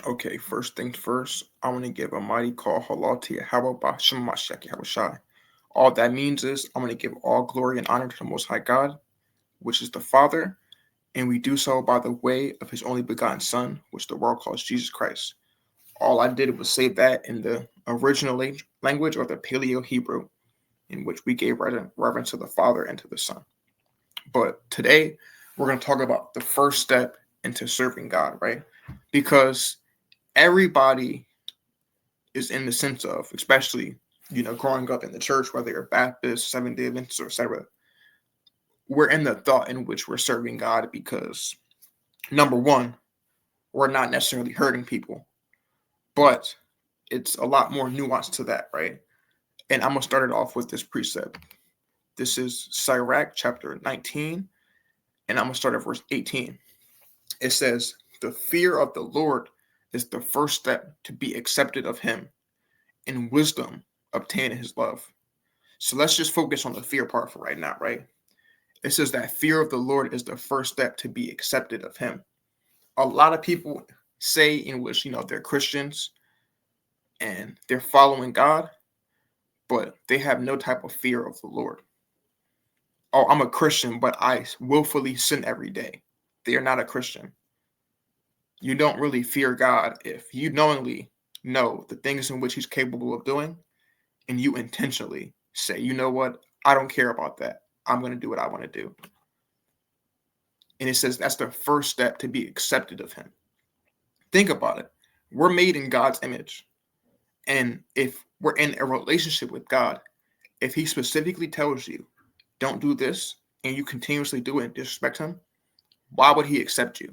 Okay, first things first, I want to give a mighty call halal to Yahweh Ba'Shem Mashiach Yahweh Shai. All that means is I'm going to give all glory and honor to the Most High God, which is the Father, and we do so by the way of His only begotten Son, which the world calls Jesus Christ. All I did was say that in the original language or the Paleo Hebrew, in which we gave reverence to the Father and to the Son. But today, we're going to talk about the first step into serving God, right? Because everybody is in the sense of, especially, growing up in the church, whether you're Baptist, Seventh-day Adventist, or etc., we're in the thought in which we're serving God because, number one, we're not necessarily hurting people, but it's a lot more nuance to that, right? And I'm going to start it off with this precept. This is Sirach chapter 19, and I'm going to start at verse 18. It says, "The fear of the Lord is the first step to be accepted of him, and wisdom obtain his love." So let's just focus on the fear part for right now, right? It says that fear of the Lord is the first step to be accepted of him. A lot of people say in which, they're Christians and they're following God, but they have no type of fear of the Lord. Oh, I'm a Christian, but I willfully sin every day. They are not a Christian. You don't really fear God if you knowingly know the things in which he's capable of doing and you intentionally say, you know what, I don't care about that. I'm going to do what I want to do. And it says that's the first step to be accepted of him. Think about it. We're made in God's image. And if we're in a relationship with God, if he specifically tells you, don't do this, and you continuously do it and disrespect him, why would he accept you?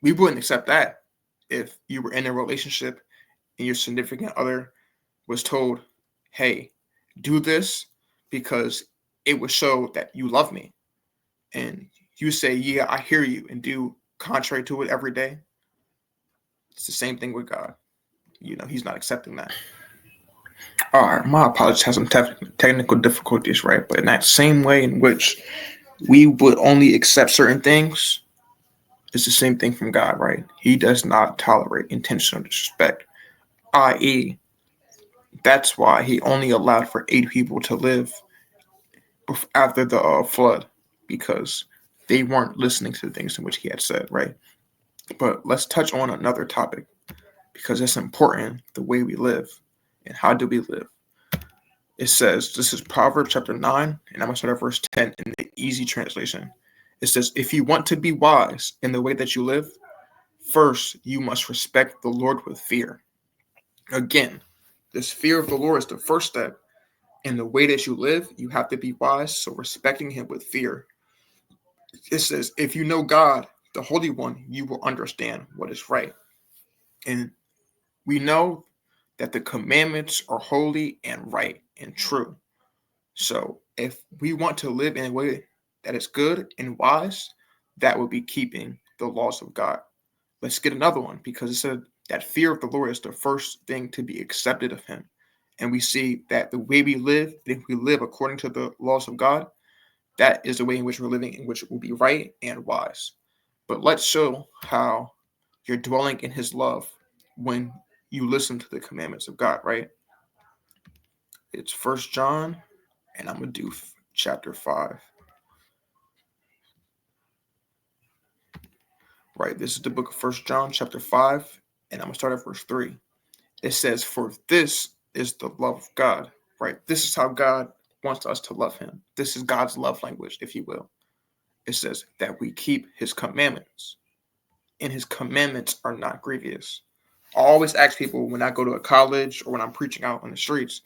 We wouldn't accept that if you were in a relationship and your significant other was told, hey, do this because it would show that you love me. And you say, yeah, I hear you, and do contrary to it every day. It's the same thing with God. He's not accepting that. All right, my apologies, has some technical difficulties, right? But in that same way in which we would only accept certain things, it's the same thing from God, right? He does not tolerate intentional disrespect, i.e., that's why he only allowed for 8 people to live after the flood, because they weren't listening to the things in which he had said, right? But let's touch on another topic because it's important, the way we live and how do we live. It says, this is Proverbs chapter 9, and I'm going to start at verse 10 in the easy translation. It says, if you want to be wise in the way that you live, first you must respect the Lord with fear. Again, this fear of the Lord is the first step. In the way that you live, you have to be wise, so respecting him with fear. It says, if you know God, the Holy One, you will understand what is right. And we know that the commandments are holy and right and true. So if we want to live in a way that is good and wise, that would be keeping the laws of God. Let's get another one, because it said that fear of the Lord is the first thing to be accepted of him. And we see that the way we live, if we live according to the laws of God, that is the way in which we're living, in which it will be right and wise. But let's show how you're dwelling in his love when you listen to the commandments of God, right? It's First John, and I'm going to do chapter 5. Right, this is the book of First John, chapter 5, and I'm going to start at verse 3. It says, for this is the love of God, right? This is how God wants us to love him. This is God's love language, if you will. It says that we keep his commandments, and his commandments are not grievous. I always ask people when I go to a college or when I'm preaching out on the streets,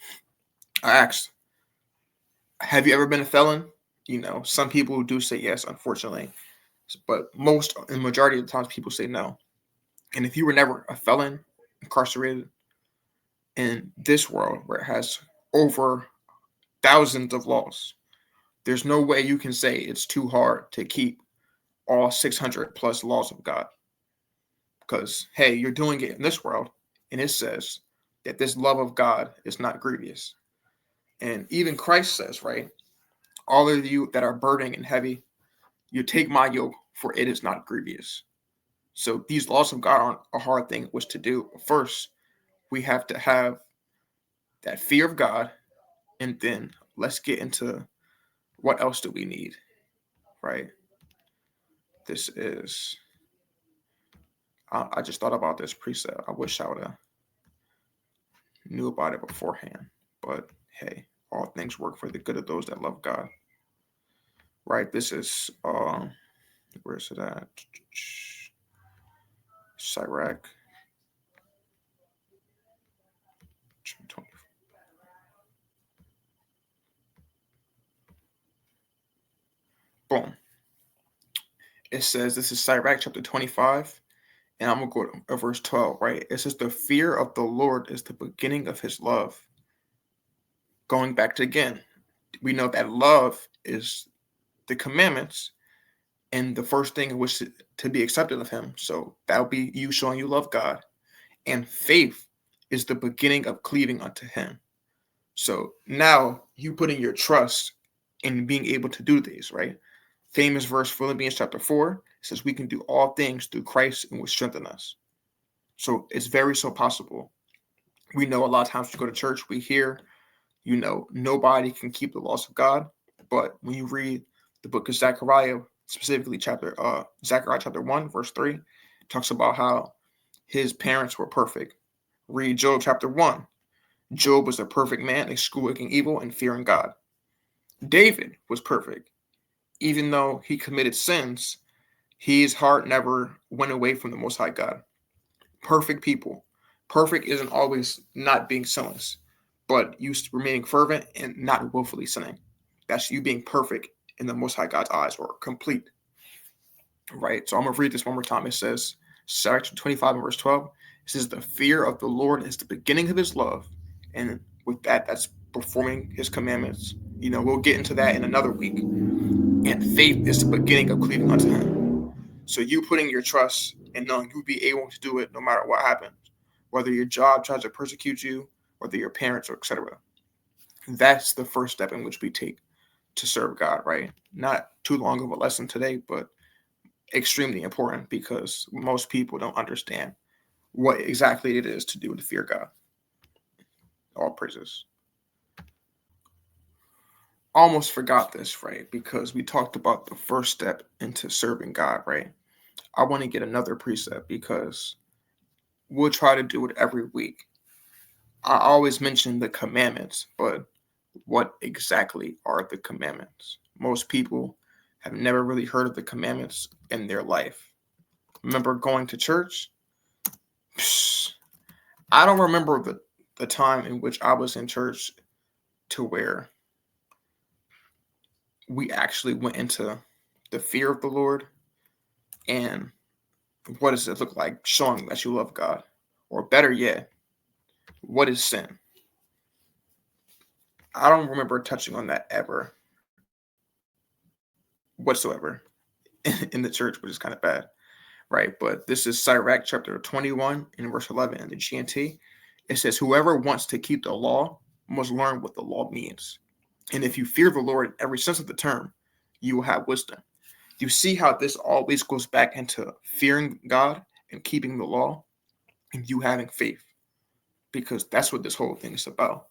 I ask, have you ever been a felon? Some people do say yes, unfortunately, but the majority of the times people say no. And if you were never a felon, incarcerated in this world where it has over thousands of laws, there's no way you can say it's too hard to keep all 600 plus laws of God. Because, hey, you're doing it in this world, and it says that this love of God is not grievous. And even Christ says, right, all of you that are burdened and heavy, you take my yoke, for it is not grievous. So these laws of God aren't a hard thing which to do. First, we have to have that fear of God, and then let's get into what else do we need, right? This is, I just thought about this precept. I wish I would have knew about it beforehand, but hey, all things work for the good of those that love God, right? This is, where is it at? Sirach. Boom. It says, this is Sirach chapter 25, and I'm going to go to verse 12, right? It says, the fear of the Lord is the beginning of his love. Going back to again, we know that love is the commandments and the first thing in which to be accepted of him. So that would be you showing you love God. And faith is the beginning of cleaving unto him. So now you putting your trust in being able to do these, right? Famous verse, Philippians chapter 4, says we can do all things through Christ and will strengthen us. So it's very so possible. We know a lot of times we go to church, we hear, nobody can keep the laws of God. But when you read the book of Zechariah, specifically Zechariah chapter 1, verse 3, it talks about how his parents were perfect. Read Job chapter 1. Job was a perfect man, eschewing evil and fearing God. David was perfect. Even though he committed sins, his heart never went away from the Most High God. Perfect people. Perfect isn't always not being sinless, but you remaining fervent and not willfully sinning. That's you being perfect in the Most High God's eyes, or complete. Right? So I'm going to read this one more time. It says, Psalm 25 and verse 12, it says, the fear of the Lord is the beginning of his love. And with that, that's performing his commandments. We'll get into that in another week. And faith is the beginning of cleaving unto him. So you putting your trust and knowing you'll be able to do it no matter what happens, whether your job tries to persecute you, whether your parents, or etc. That's the first step in which we take to serve God, right? Not too long of a lesson today, but extremely important because most people don't understand what exactly it is to do to fear God. All praises. Almost forgot this, right? Because we talked about the first step into serving God, right? I want to get another precept because we'll try to do it every week. I always mention the commandments, but what exactly are the commandments? Most people have never really heard of the commandments in their life. Remember going to church? I don't remember the time in which I was in church to where we actually went into the fear of the Lord and what does it look like showing that you love God? Or better yet, what is sin? I don't remember touching on that ever whatsoever in the church, which is kind of bad, right? But this is Sirach chapter 21 and verse 11 in the GNT. It says, whoever wants to keep the law must learn what the law means. And if you fear the Lord in every sense of the term, you will have wisdom. You see how this always goes back into fearing God and keeping the law and you having faith, because that's what this whole thing is about.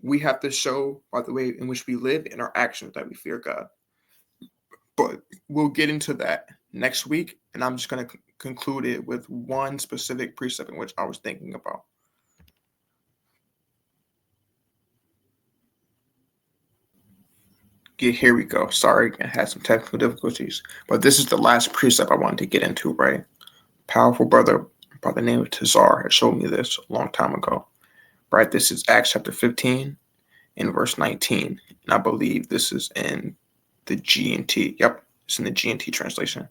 We have to show by the way in which we live and our actions that we fear God. But we'll get into that next week, and I'm just going to conclude it with one specific precept in which I was thinking about. Yeah, here we go. Sorry, I had some technical difficulties, but this is the last precept I wanted to get into, right? Powerful brother by the name of Tazar had showed me this a long time ago, right? This is Acts chapter 15 and verse 19, and I believe this is in the GNT. Yep, it's in the GNT translation.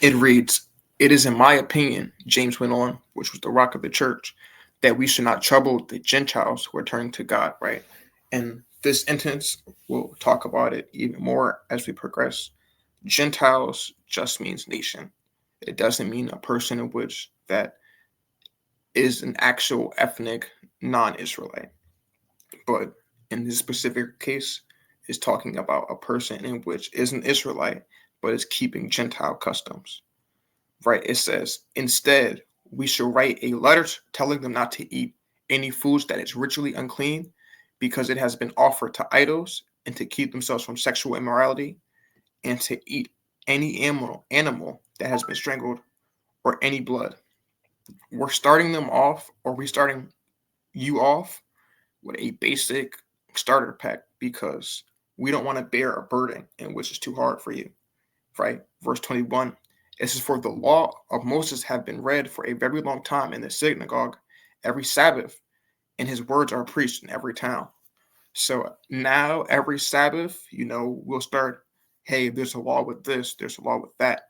It reads, it is in my opinion, James went on, which was the rock of the church, that we should not trouble the Gentiles who are turning to God, right? And this instance, we'll talk about it even more as we progress. Gentiles just means nation. It doesn't mean a person in which that is an actual ethnic non-Israelite. But in this specific case, is talking about a person in which is an Israelite, but is keeping Gentile customs. right? It says, instead, we shall write a letter telling them not to eat any foods that is ritually unclean because it has been offered to idols, and to keep themselves from sexual immorality, and to eat any animal that has been strangled, or any blood. We're starting them off, or we starting you off with a basic starter pack because we don't want to bear a burden in which is too hard for you, right? Verse 21, it says, for the law of Moses have been read for a very long time in the synagogue every Sabbath, and his words are preached in every town. So now every Sabbath, we'll start, hey, there's a law with this, there's a law with that.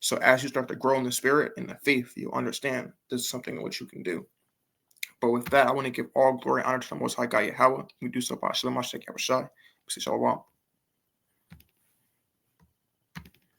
So as you start to grow in the spirit and the faith, you'll understand this is something which you can do. But with that, I want to give all glory and honor to the Most High God Yahweh. We do so by Shalom Hashek Yahushai. Shalom.